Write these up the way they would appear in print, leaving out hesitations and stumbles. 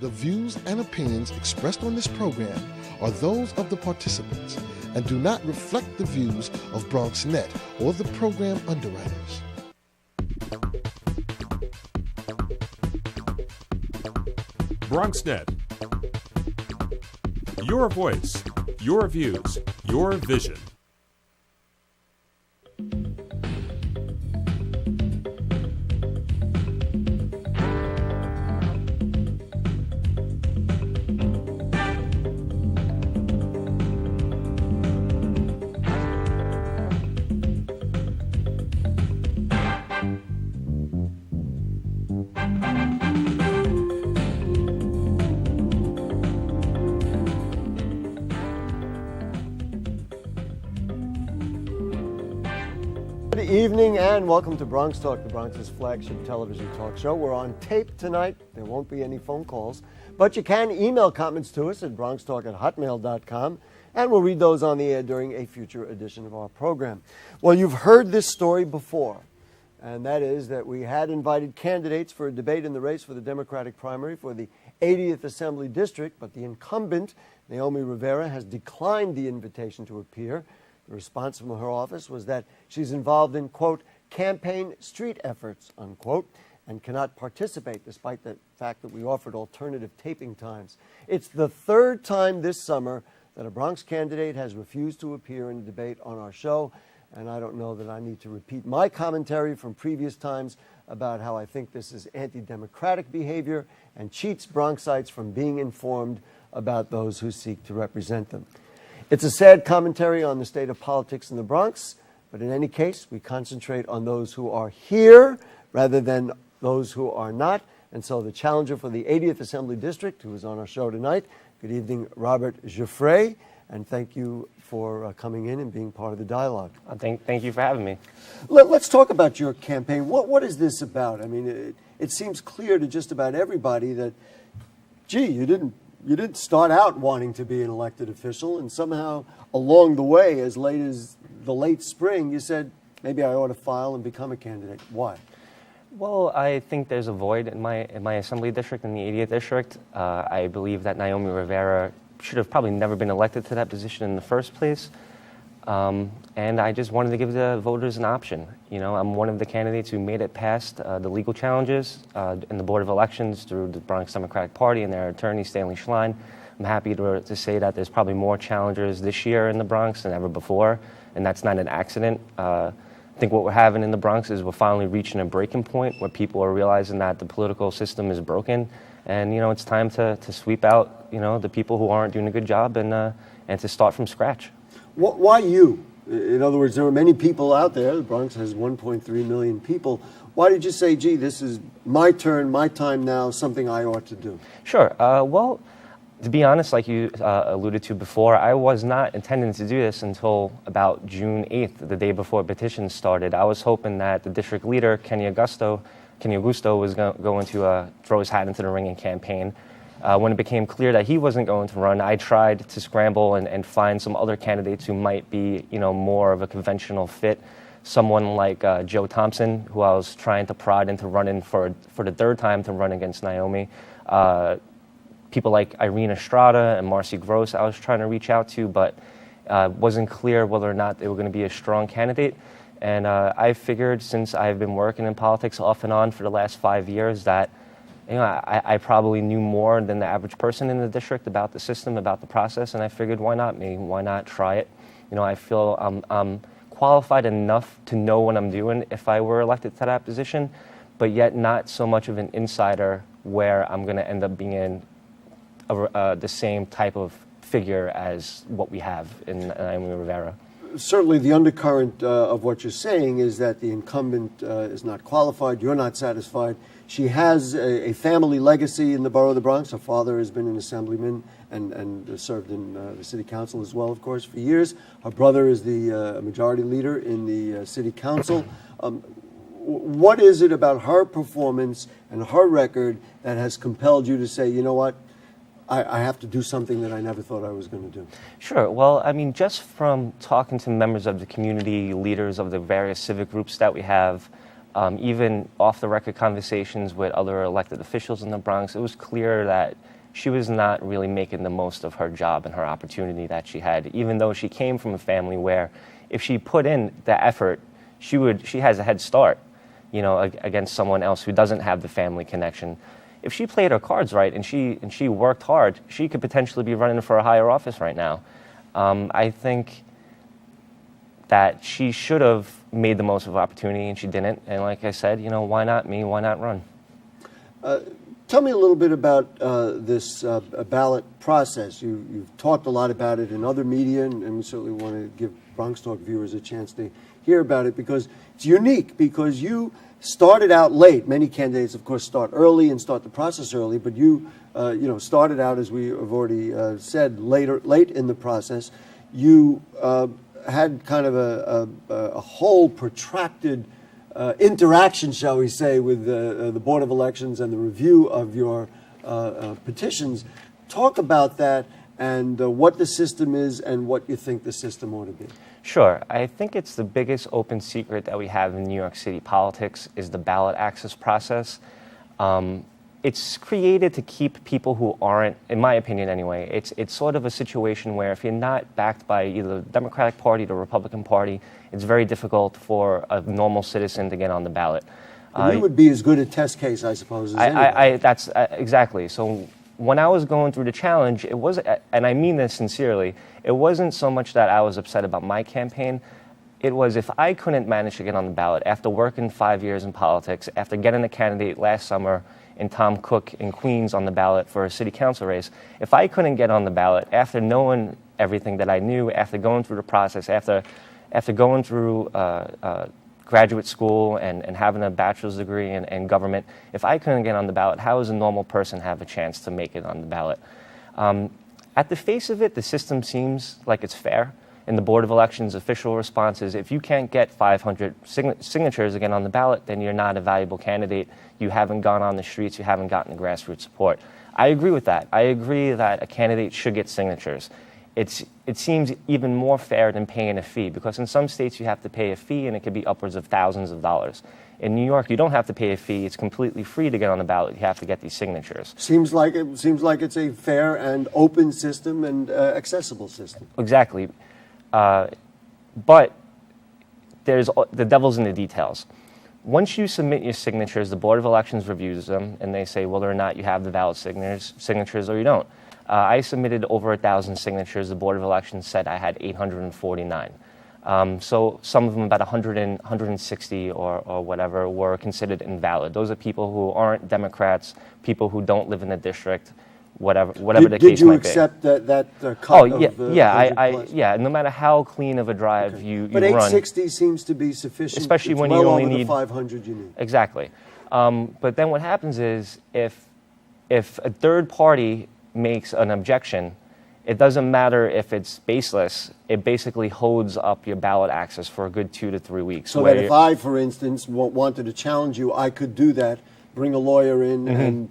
The views and opinions expressed on this program are those of the participants and do not reflect the views of BronxNet or the program underwriters. BronxNet. Your voice, your views, your vision. Good evening and welcome to BronxTalk, the Bronx's flagship television talk show. We're on tape tonight. There won't be any phone calls, but you can email comments to us at bronxtalk@hotmail.com, and we'll read those on the air during a future edition of our program. Well, you've heard this story before, and that is that we had invited candidates for a debate in the race for the Democratic primary for the 80th Assembly District, but the incumbent, Naomi Rivera, has declined the invitation to appear. The response from her office was that she's involved in, quote, campaign street efforts, unquote, and cannot participate despite the fact that we offered alternative taping times. It's the third time this summer that a Bronx candidate has refused to appear in a debate on our show, and I don't know that I need to repeat my commentary from previous times about how I think this is anti-democratic behavior and cheats Bronxites from being informed about those who seek to represent them. It's a sad commentary on the state of politics in the Bronx, but in any case, we concentrate on those who are here rather than those who are not. And so the challenger for the 80th Assembly District, who is on our show tonight, good evening, Robert Giuffre, and thank you for coming in and being part of the dialogue. Thank you for having me. Let's talk about your campaign. What is this about? I mean, it seems clear to just about everybody that, gee, you didn't start out wanting to be an elected official, and somehow along the way, as late as the late spring, you said, maybe I ought to file and become a candidate. Why? Well, I think there's a void in my assembly district, in the 80th district. I believe that Naomi Rivera should have probably never been elected to that position in the first place. And I just wanted to give the voters an option. You know, I'm one of the candidates who made it past the legal challenges in the Board of Elections through the Bronx Democratic Party and their attorney, Stanley Schlein. I'm happy to say that there's probably more challengers this year in the Bronx than ever before, and that's not an accident. I think what we're having in the Bronx is we're finally reaching a breaking point where people are realizing that the political system is broken, and, you know, it's time to sweep out, you know, the people who aren't doing a good job and to start from scratch. Why you? In other words, there are many people out there. The Bronx has 1.3 million people. Why did you say, gee, this is my turn, my time now, something I ought to do? Sure. Well, to be honest, like you alluded to before, I was not intending to do this until about June 8th, the day before petitions started. I was hoping that the district leader, Kenny Augusto, was going to throw his hat into the ring and campaign. When it became clear that he wasn't going to run, I tried to scramble and find some other candidates who might be, you know, more of a conventional fit. Someone like Joe Thompson, who I was trying to prod into running for the third time to run against Naomi. People like Irene Estrada and Marcy Gross I was trying to reach out to, but wasn't clear whether or not they were going to be a strong candidate. And I figured, since I've been working in politics off and on for the last 5 years, that, you know, I probably knew more than the average person in the district about the system, about the process, and I figured, why not me? Why not try it? You know, I feel I'm qualified enough to know what I'm doing if I were elected to that position, but yet not so much of an insider where I'm going to end up being the same type of figure as what we have in Naomi Rivera. Certainly the undercurrent of what you're saying is that the incumbent is not qualified, you're not satisfied. She has a family legacy in the borough of the Bronx. Her father has been an assemblyman and served in the city council as well, of course, for years. Her brother is the majority leader in the city council. What is it about her performance and her record that has compelled you to say, you know what, I have to do something that I never thought I was going to do? Sure. Well, I mean, just from talking to members of the community, leaders of the various civic groups that we have, Even off-the-record conversations with other elected officials in the Bronx, it was clear that she was not really making the most of her job and her opportunity that she had, even though she came from a family where if she put in the effort, she has a head start, against someone else who doesn't have the family connection. If she played her cards right and she worked hard, she could potentially be running for a higher office right now. I think that she should have made the most of opportunity, and she didn't. And like I said, why not me? Why not run? Tell me a little bit about this ballot process. You've talked a lot about it in other media, and we certainly want to give Bronx Talk viewers a chance to hear about it, because it's unique, because you started out late. Many candidates, of course, start early and start the process early, but you started out, as we have already said, late in the process. You had kind of a whole protracted interaction, shall we say, with the Board of Elections and the review of your petitions. Talk about that and what the system is and what you think the system ought to be. Sure. I think it's the biggest open secret that we have in New York City politics is the ballot access process. It's created to keep people who aren't, in my opinion anyway, it's sort of a situation where if you're not backed by either the Democratic Party or the Republican Party, it's very difficult for a normal citizen to get on the ballot. You would be as good a test case, I suppose, as anyone. That's exactly. So when I was going through the challenge, it was, and I mean this sincerely, it wasn't so much that I was upset about my campaign. It was if I couldn't manage to get on the ballot after working 5 years in politics, after getting a candidate last summer in Tom Cook in Queens on the ballot for a city council race, if I couldn't get on the ballot after knowing everything that I knew, after going through the process, after going through graduate school and having a bachelor's degree in government, if I couldn't get on the ballot, how does a normal person have a chance to make it on the ballot? At the face of it, the system seems like it's fair. And the Board of Elections' official response is if you can't get 500 signatures to get on the ballot, then you're not a valuable candidate. You haven't gone on the streets. You haven't gotten the grassroots support. I agree with that. I agree that a candidate should get signatures. It seems even more fair than paying a fee, because in some states you have to pay a fee and it could be upwards of thousands of dollars. In New York, you don't have to pay a fee. It's completely free to get on the ballot. You have to get these signatures. Seems like it's a fair and open system and accessible system. Exactly. But the devil's in the details. Once you submit your signatures, the Board of Elections reviews them, and they say whether or not you have the valid signatures or you don't. I submitted over 1,000 signatures. The Board of Elections said I had 849. So some of them, about 160 or whatever, were considered invalid. Those are people who aren't Democrats, people who don't live in the district, whatever the case might be. Did you accept that cut? Oh, yeah, yeah. No matter how clean of a drive you run. But 860 seems to be sufficient. Especially when well you only over need the 500 you need. Exactly. But then what happens is if a third party makes an objection, it doesn't matter if it's baseless. It basically holds up your ballot access for a good 2 to 3 weeks. So that if I, for instance, wanted to challenge you, I could do that, bring a lawyer in and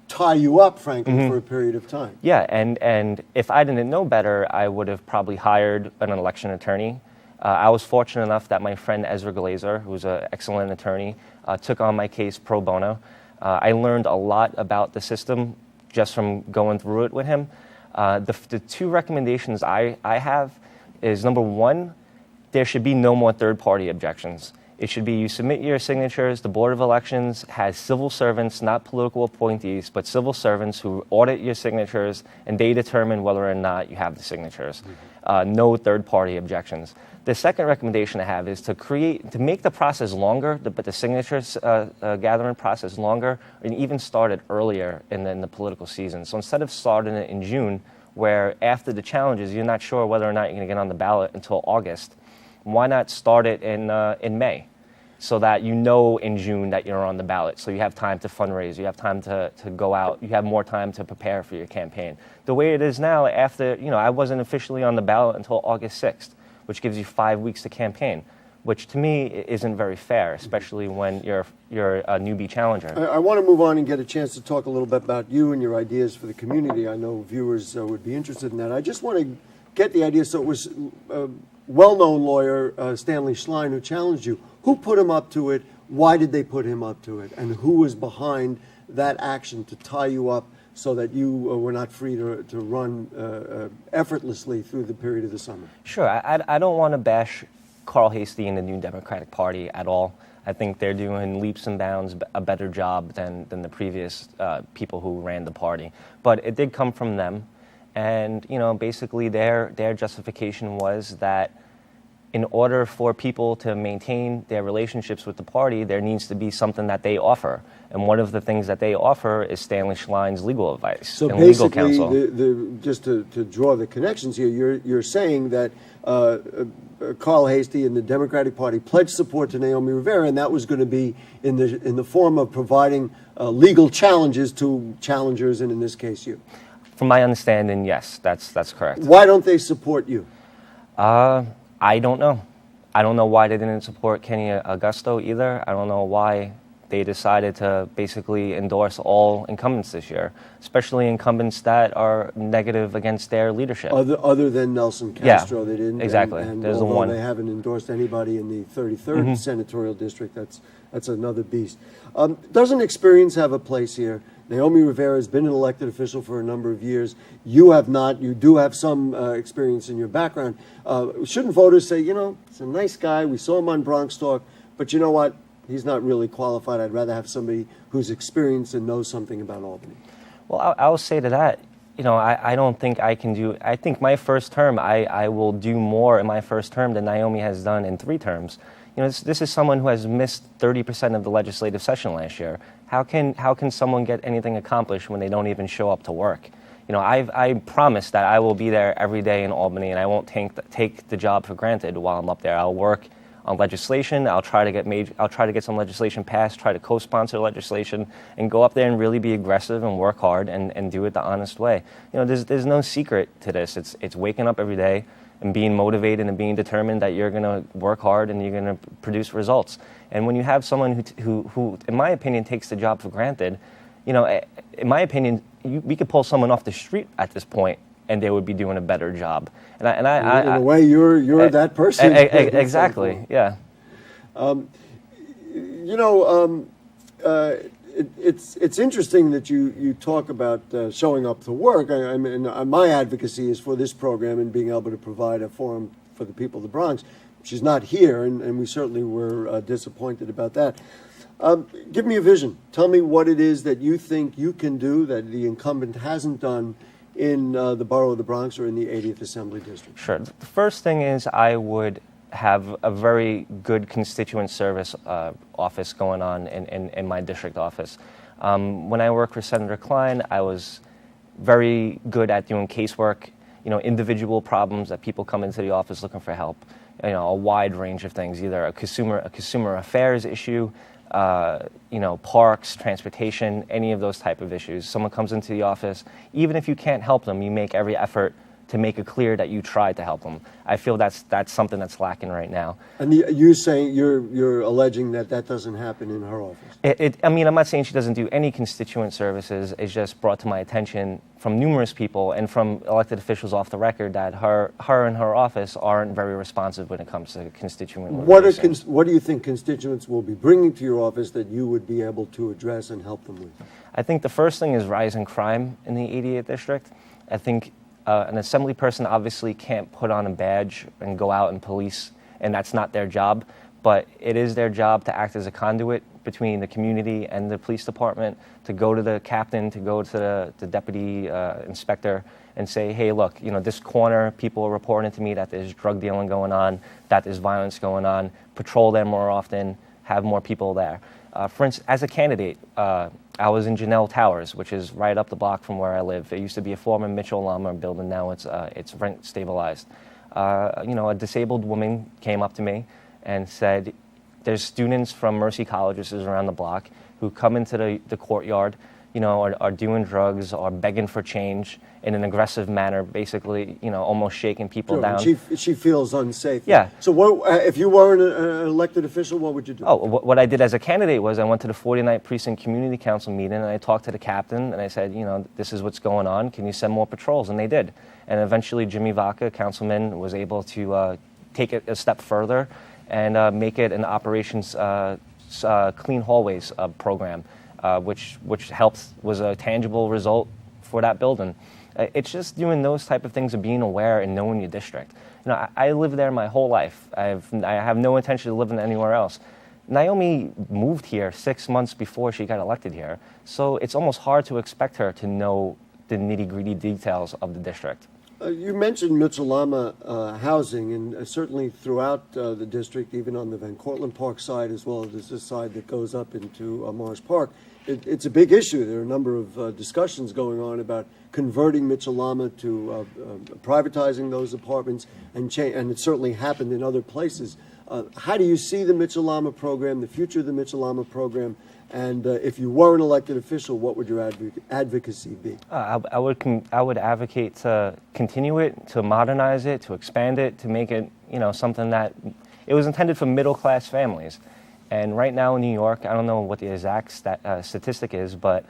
tie you up, frankly, for a period of time. Yeah, and if I didn't know better, I would have probably hired an election attorney. I was fortunate enough that my friend Ezra Glazer, who's an excellent attorney, took on my case pro bono. I learned a lot about the system just from going through it with him. The two recommendations I have is, number one, there should be no more third-party objections. It should be you submit your signatures. The Board of Elections has civil servants, not political appointees, but civil servants who audit your signatures, and they determine whether or not you have the signatures. No third-party objections. The second recommendation I have is to make the process longer, but the signatures gathering process longer, and even start it earlier in the political season. So instead of starting it in June, where after the challenges you're not sure whether or not you're going to get on the ballot until August, why not start it in May, so that you know in June that you're on the ballot, so you have time to fundraise, you have time to go out, you have more time to prepare for your campaign. The way it is now, after, I wasn't officially on the ballot until August 6th, which gives you 5 weeks to campaign, which to me isn't very fair, especially when you're a newbie challenger. I want to move on and get a chance to talk a little bit about you and your ideas for the community. I know viewers would be interested in that. I just want to get the idea. So it was a well-known lawyer, Stanley Schlein, who challenged you. Who put him up to it? Why did they put him up to it? And who was behind that action to tie you up so that you were not free to run effortlessly through the period of the summer? Sure. I don't want to bash Carl Hasty and the New Democratic Party at all. I think they're doing leaps and bounds a better job than the previous people who ran the party. But it did come from them. And, basically their justification was that in order for people to maintain their relationships with the party, there needs to be something that they offer. And one of the things that they offer is Stanley Schlein's legal advice and legal counsel. So basically, just to draw the connections here, you're saying that Carl Hasty and the Democratic Party pledged support to Naomi Rivera, and that was going to be in the form of providing legal challenges to challengers, and in this case, you. From my understanding, yes, that's correct. Why don't they support you? I don't know. I don't know why they didn't support Kenny Augusto either. I don't know why they decided to basically endorse all incumbents this year, especially incumbents that are negative against their leadership. Other than Nelson Castro, they didn't. Exactly. And There's although one. they haven't endorsed anybody in the 33rd senatorial district, that's another beast. Doesn't experience have a place here? Naomi Rivera has been an elected official for a number of years. You have not. You do have some experience in your background. Shouldn't voters say, it's a nice guy, we saw him on BronxTalk, but you know what? He's not really qualified. I'd rather have somebody who's experienced and knows something about Albany. Well, I'll say to that, I don't think I can do, I think my first term, I will do more in my first term than Naomi has done in 3 terms. This is someone who has missed 30% of the legislative session last year. How can someone get anything accomplished when they don't even show up to work? I promise that I will be there every day in Albany, and I won't take the job for granted while I'm up there. I'll work on legislation. I'll try to get some legislation passed, try to co-sponsor legislation, and go up there and really be aggressive and work hard and do it the honest way. There's no secret to this. It's waking up every day and being motivated and being determined that you're going to work hard and you're going to produce results. And when you have someone who, in my opinion, takes the job for granted, in my opinion, we could pull someone off the street at this point and they would be doing a better job. And in a way, you're that person. Exactly. Yeah. It's interesting that you talk about showing up to work. I mean, my advocacy is for this program and being able to provide a forum for the people of the Bronx. She's not here, and we certainly were disappointed about that. Give me a vision. Tell me what it is that you think you can do that the incumbent hasn't done in the borough of the Bronx or in the 80th Assembly District. Sure. The first thing is I would have a very good constituent service office going on in my district office. When I worked for Senator Klein, I was very good at doing casework, individual problems that people come into the office looking for help, a wide range of things, either a consumer affairs issue, parks, transportation, any of those type of issues. Someone comes into the office, even if you can't help them, you make every effort to make it clear that you tried to help them. I feel that's something that's lacking right now. And you're alleging that doesn't happen in her office. I'm not saying she doesn't do any constituent services. It's just brought to my attention from numerous people and from elected officials off the record that her and her office aren't very responsive when it comes to constituent. What do you think constituents will be bringing to your office that you would be able to address and help them with? I think the first thing is rising crime in the 88th district. I think an assembly person obviously can't put on a badge and go out and police, and that's not their job, but it is their job to act as a conduit between the community and the police department, to go to the captain, to go to the deputy inspector and say, hey, look, this corner, people are reporting to me that there's drug dealing going on, that there's violence going on, patrol there more often, have more people there. For instance, as a candidate, I was in Janelle Towers, which is right up the block from where I live. It used to be a former Mitchell Lama building. Now it's rent stabilized. A disabled woman came up to me and said, there's students from Mercy colleges around the block who come into the courtyard, are doing drugs, are begging for change in an aggressive manner, basically, almost shaking people down. She feels unsafe. Yeah. So if you were an elected official, what would you do? Oh, what I did as a candidate was I went to the 49th Precinct Community Council meeting and I talked to the captain and I said, this is what's going on. Can you send more patrols? And they did. And eventually Jimmy Vaca, councilman, was able to take it a step further and make it an operations clean hallways program, which was a tangible result for that building. It's just doing those type of things of being aware and knowing your district. I lived there my whole life. I have no intention of living anywhere else. Naomi moved here 6 months before she got elected here, so it's almost hard to expect her to know the nitty-gritty details of the district. You mentioned Mitchell-Lama housing, and certainly throughout the district, even on the Van Cortlandt Park side as well as this side that goes up into Morris Park, it's a big issue. There are a number of discussions going on about converting Mitchell-Lama to privatizing those apartments, and it certainly happened in other places. How do you see the Mitchell-Lama program, the future of the Mitchell-Lama program? And if you were an elected official, what would your advocacy be? I would advocate to continue it, to modernize it, to expand it, to make it something that it was intended for middle class families. And right now in New York, I don't know what the exact statistic is, but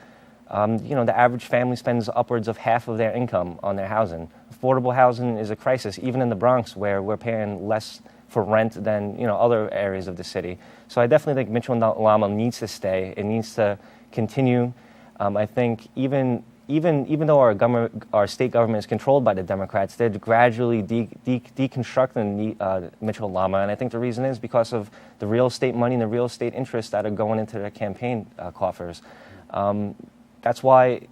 the average family spends upwards of half of their income on their housing. Affordable housing is a crisis, even in the Bronx, where we're paying less for rent than other areas of the city. So I definitely think Mitchell-Lama needs to stay. It needs to continue. I think even though our state government is controlled by the Democrats, they're gradually deconstructing Mitchell-Lama, and I think the reason is because of the real estate money and the real estate interests that are going into their campaign coffers. That's why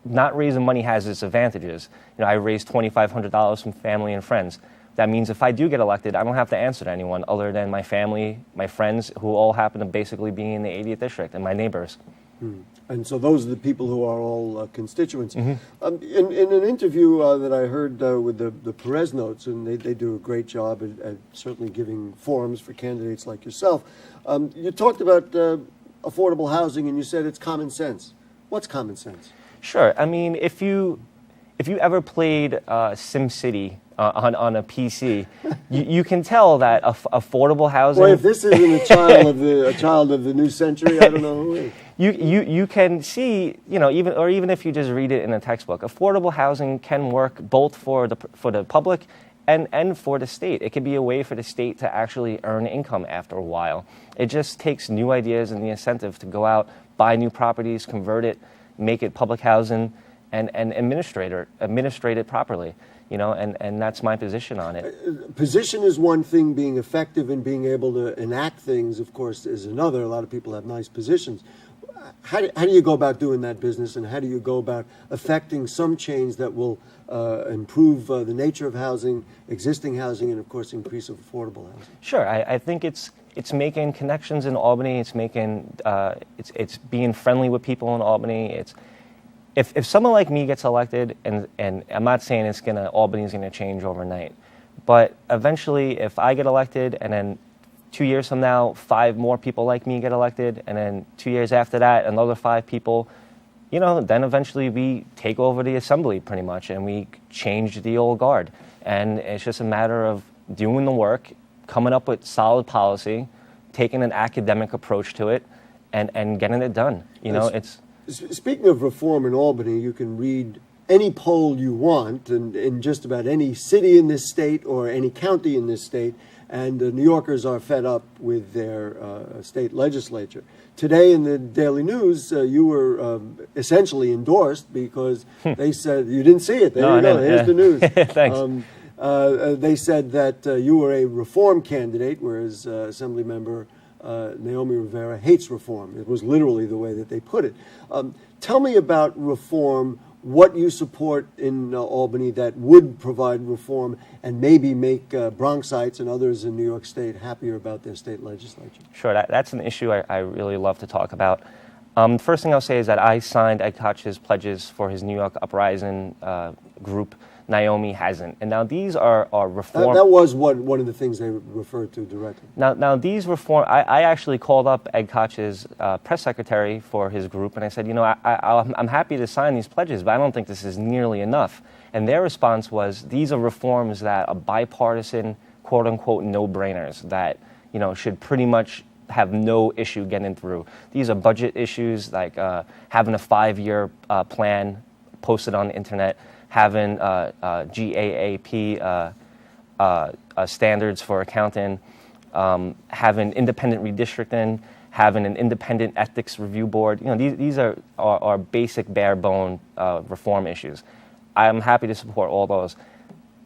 not raising money has its advantages. I raised $2,500 from family and friends. That means if I do get elected, I don't have to answer to anyone other than my family, my friends, who all happen to basically be in the 80th district, and my neighbors. And so those are the people who are all constituents. Mm-hmm. In an interview that I heard with the Perez Notes, and they do a great job at certainly giving forums for candidates like yourself, you talked about affordable housing, and you said it's common sense. What's common sense? Sure. I mean, if you ever played SimCity on a PC, you can tell that affordable housing. Boy, if this isn't a child of the new century, I don't know who is. You can see, even if you just read it in a textbook, affordable housing can work both for the public and for the state. It can be a way for the state to actually earn income after a while. It just takes new ideas and the incentive to go out, buy new properties, convert it, make it public housing, and administrate it properly. And that's my position on it. Position is one thing. Being effective and being able to enact things, of course, is another. A lot of people have nice positions. How do you go about doing that business, and how do you go about affecting some change that will improve the nature of housing, existing housing, and, of course, increase of affordable housing? Sure. I think it's making connections in Albany. It's making it's being friendly with people in Albany. If someone like me gets elected, and I'm not saying Albany's gonna change overnight, but eventually if I get elected and then 2 years from now 5 more people like me get elected, and then 2 years after that another 5 people, then eventually we take over the assembly pretty much and we change the old guard. And it's just a matter of doing the work, coming up with solid policy, taking an academic approach to it, and getting it done. Speaking of reform in Albany, you can read any poll you want in just about any city in this state or any county in this state, and New Yorkers are fed up with their state legislature. Today in the Daily News, you were essentially endorsed because they said, you didn't see it, there you go, here's the news. Thanks. They said that you were a reform candidate, whereas Assemblymember Naomi Rivera hates reform. It was literally the way that they put it. Tell me about reform, what you support in Albany that would provide reform and maybe make Bronxites and others in New York State happier about their state legislature. Sure, that's an issue I really love to talk about. First thing I'll say is that I signed Ed Koch's pledges for his New York Uprising group. Naomi hasn't. And now these are reform. That was one of the things they referred to directly. Now these reform, I actually called up Ed Koch's press secretary for his group, and I said, I'm happy to sign these pledges, but I don't think this is nearly enough. And their response was, these are reforms that are bipartisan, quote unquote, no-brainers that, should pretty much have no issue getting through. These are budget issues like having a 5-year plan posted on the internet, having GAAP standards for accounting, having independent redistricting, having an independent ethics review board. These are basic bare bone reform issues. I'm happy to support all those.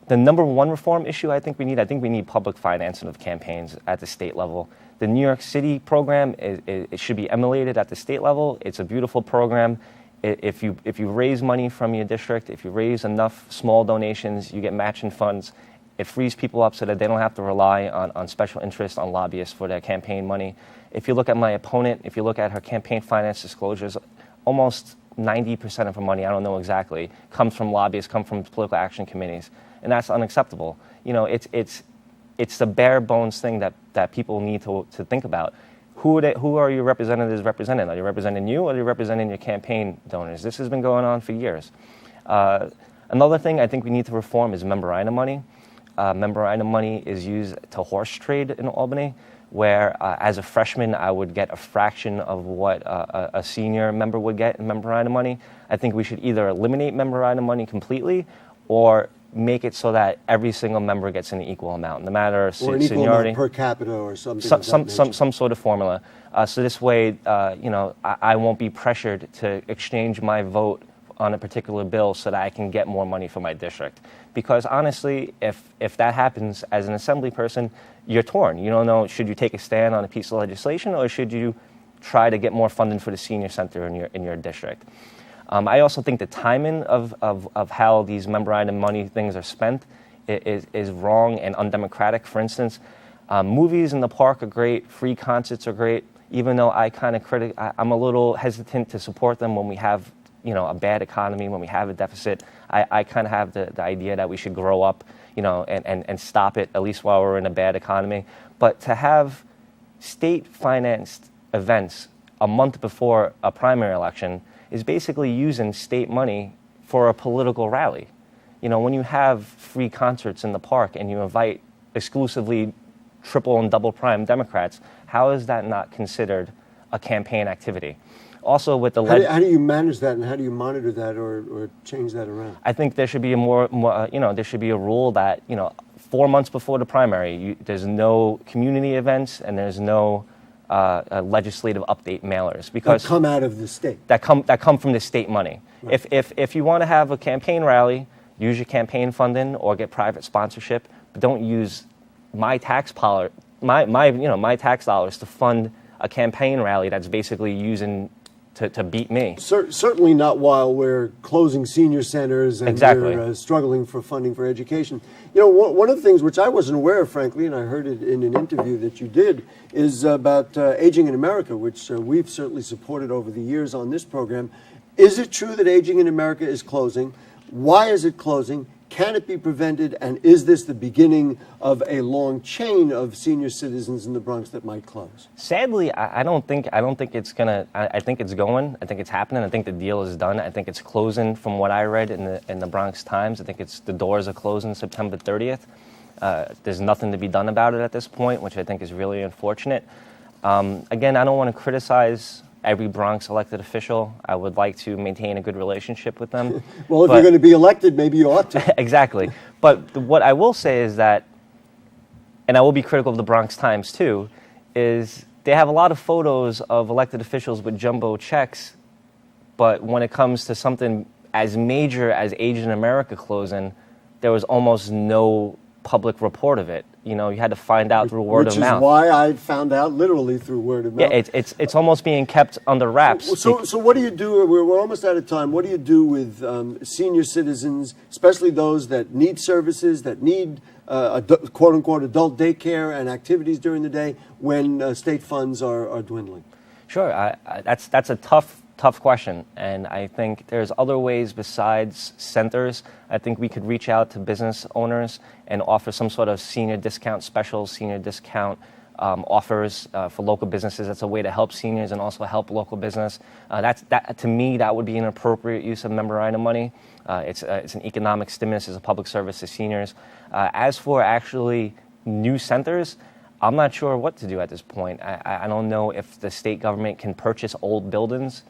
The number one reform issue I think we need public financing of campaigns at the state level. The New York City program, it should be emulated at the state level. It's a beautiful program. If you raise money from your district, if you raise enough small donations, you get matching funds. It frees people up so that they don't have to rely on special interests, on lobbyists for their campaign money. If you look at my opponent, if you look at her campaign finance disclosures, almost 90% of her money, I don't know exactly, comes from lobbyists, come from political action committees, and that's unacceptable. It's the bare bones thing that people need to think about. Who are your representatives representing? Are they representing you, or are they representing your campaign donors? This has been going on for years. Another thing I think we need to reform is memorandum money. Memorandum money is used to horse trade in Albany, where as a freshman I would get a fraction of what a senior member would get in memorandum money. I think we should either eliminate memorandum money completely or make it so that every single member gets an equal amount, no matter or an seniority. Equal amount per capita or something. Some sort of formula. So this way, I won't be pressured to exchange my vote on a particular bill so that I can get more money for my district. Because honestly, if that happens as an assembly person, you're torn. You don't know, should you take a stand on a piece of legislation, or should you try to get more funding for the senior center in your district? I also think the timing of how these memorandum money things are spent is wrong and undemocratic. For instance, movies in the park are great, free concerts are great, even though I'm a little hesitant to support them when we have a bad economy, when we have a deficit. I kind of have the idea that we should grow up, and stop it, at least while we're in a bad economy. But to have state-financed events a month before a primary election is basically using state money for a political rally. When you have free concerts in the park and you invite exclusively triple and double prime Democrats, how is that not considered a campaign activity? Also, with the how do you manage that, and how do you monitor that, or change that around? I think there should be there should be a rule that 4 months before the primary, there's no community events and there's no legislative update mailers, because that come out of the state. That come from the state money. Right. If you want to have a campaign rally, use your campaign funding or get private sponsorship, but don't use my tax dollars to fund a campaign rally that's basically using to beat me. Certainly not while we're closing senior centers and exactly. We're struggling for funding for education. One of the things which I wasn't aware of, frankly, and I heard it in an interview that you did, is about aging in America, which we've certainly supported over the years on this program. Is it true that aging in America is closing? Why is it closing? Can it be prevented? And is this the beginning of a long chain of senior citizens in the Bronx that might close? Sadly, I don't think it's gonna. I think it's going. I think it's happening. I think the deal is done. I think it's closing. From what I read in the Bronx Times, I think the doors are closing September 30th. There's nothing to be done about it at this point, which I think is really unfortunate. Again, I don't want to criticize every Bronx elected official. I would like to maintain a good relationship with them. Well, if you're going to be elected, maybe you ought to. Exactly. But what I will say is that, and I will be critical of the Bronx Times too, is they have a lot of photos of elected officials with jumbo checks, but when it comes to something as major as Age in America closing, there was almost no public report of it. You had to find out through word of mouth. Which is why I found out literally through word of mouth. Yeah, it's almost being kept under wraps. So what do you do? We're almost out of time. What do you do with senior citizens, especially those that need services, that need quote-unquote adult daycare and activities during the day when state funds are dwindling? Sure. That's a tough question, and I think there's other ways besides centers. I think we could reach out to business owners and offer some sort of senior discount specials, senior discount offers for local businesses. That's a way to help seniors and also help local business. To me, that would be an appropriate use of memorandum money. It's an economic stimulus, it's a public service to seniors. As for actually new centers, I'm not sure what to do at this point. I don't know if the state government can purchase old buildings,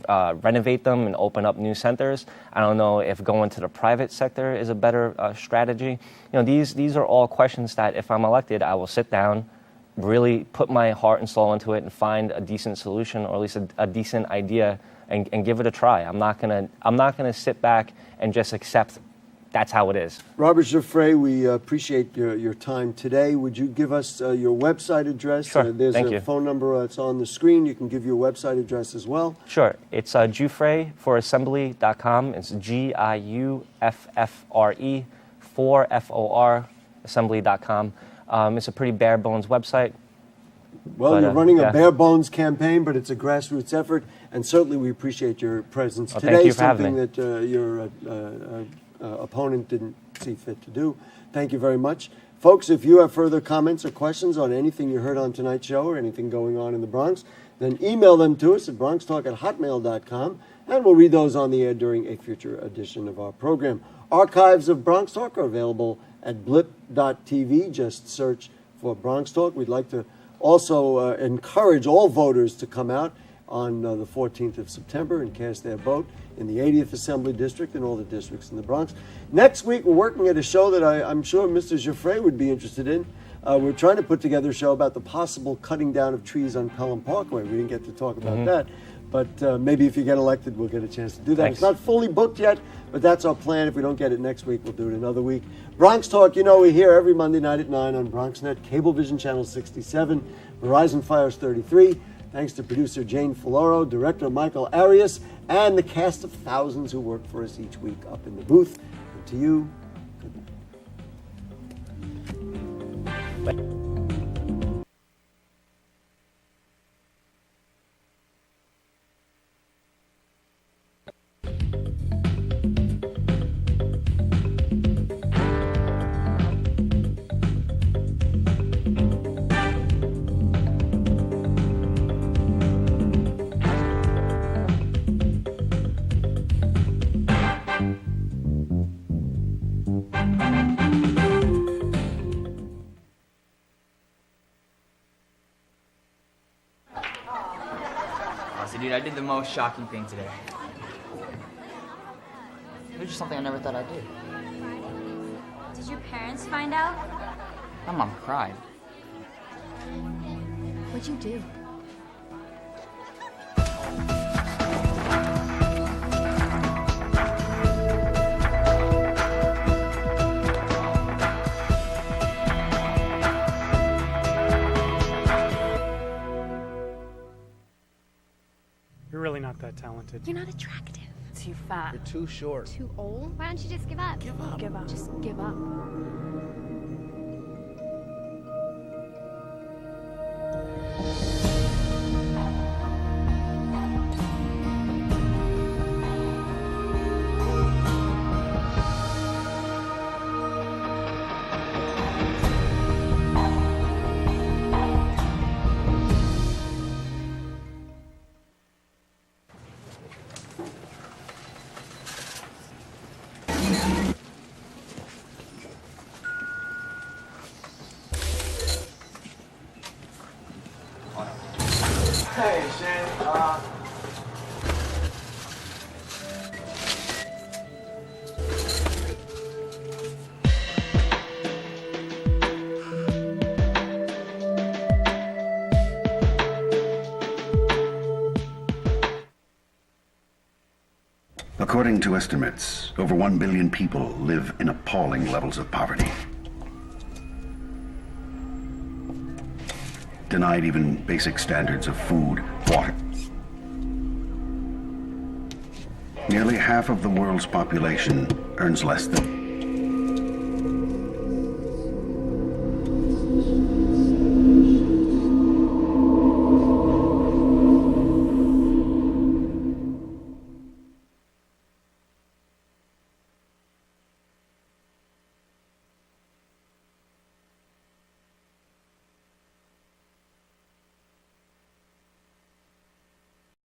renovate them, and open up new centers. I don't know if going to the private sector is a better strategy. These are all questions that if I'm elected, I will sit down, really put my heart and soul into it and find a decent solution, or at least a decent idea, and give it a try. I'm not gonna sit back and just accept that's how it is. Robert Giuffre, we appreciate your time today. Would you give us your website address? Sure. There's Thank a you. phone number that's on the screen. You can give your website address as well. Sure. It's Giuffre for assembly.com. It's GIUFFRE for FOR assembly.com. It's a pretty bare bones website. Well, you're running a bare bones campaign, but it's a grassroots effort, and certainly we appreciate your presence today. Thank you for having me. Something that your opponent didn't see fit to do. Thank you very much. Folks, if you have further comments or questions on anything you heard on tonight's show or anything going on in the Bronx, then email them to us at bronxtalk@hotmail.com, and we'll read those on the air during a future edition of our program. Archives of Bronx Talk are available at blip.tv. Just search for Bronx Talk. We'd like to also encourage all voters to come out on the 14th of September and cast their vote in the 80th Assembly District and all the districts in the Bronx. Next week, we're working at a show that I'm sure Mr. Giuffre would be interested in. We're trying to put together a show about the possible cutting down of trees on Pelham Parkway. We didn't get to talk about that, but maybe if you get elected, we'll get a chance to do that. Thanks. It's not fully booked yet, but that's our plan. If we don't get it next week, we'll do it another week. Bronx Talk, we're here every Monday night at 9 on BronxNet, Cablevision Channel 67, Verizon Fios 33. Thanks to producer Jane Folloro, director Michael Arias, and the cast of thousands who work for us each week up in the booth. And to you, good night. Dude, I did the most shocking thing today. It was just something I never thought I'd do. Did your parents find out? My mom cried. What'd you do? You're really not that talented. You're not attractive. Too fat. You're too short. Too old? Why don't you just give up? Give up. Give up. Just give up. Hey, Shane. According to estimates, over 1 billion people live in appalling levels of poverty. Denied even basic standards of food, water. Nearly half of the world's population earns less than